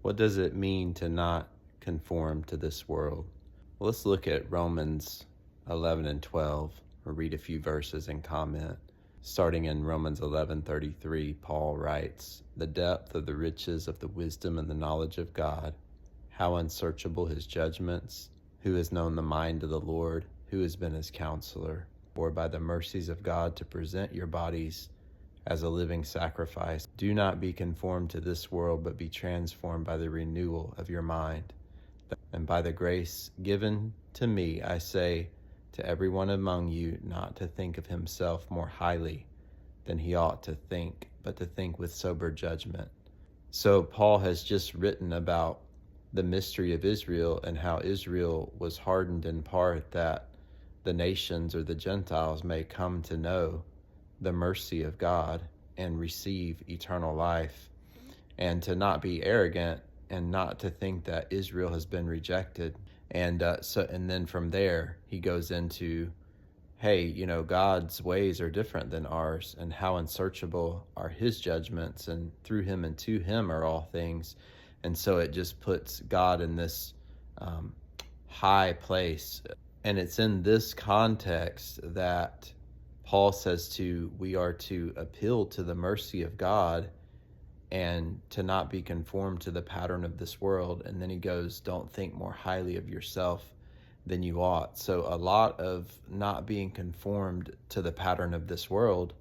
What does it mean to not conform to this world? Well, let's look at Romans 11 and 12, or read a few verses and comment. Starting in Romans 11:33, Paul writes, "The depth of the riches of the wisdom and the knowledge of God, how unsearchable his judgments, who has known the mind of the Lord, who has been his counselor, or by the mercies of God to present your bodies as a living sacrifice. Do not be conformed to this world, but be transformed by the renewal of your mind. And by the grace given to me, I say to everyone among you not to think of himself more highly than he ought to think, but to think with sober judgment." So Paul has just written about the mystery of Israel and how Israel was hardened in part that the nations or the Gentiles may come to know the mercy of God and receive eternal life, and to not be arrogant and not to think that Israel has been rejected. And then from there he goes into, hey, God's ways are different than ours, and how unsearchable are his judgments, and through him and to him are all things. And so it just puts God in this high place. And it's in this context that Paul says we are to appeal to the mercy of God and to not be conformed to the pattern of this world. And then he goes, don't think more highly of yourself than you ought. So a lot of not being conformed to the pattern of this world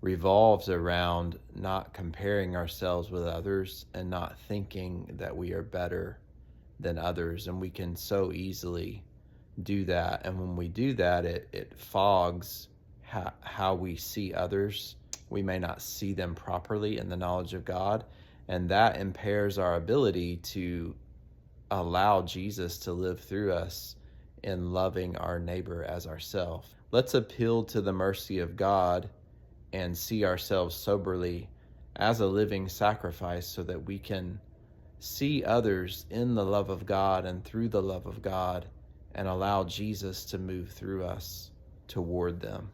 revolves around not comparing ourselves with others and not thinking that we are better than others. And we can so easily do that. And when we do that, it fogs how we see others. We may not see them properly in the knowledge of God, and that impairs our ability to allow Jesus to live through us in loving our neighbor as ourselves. Let's appeal to the mercy of God and see ourselves soberly as a living sacrifice so that we can see others in the love of God and through the love of God and allow Jesus to move through us toward them.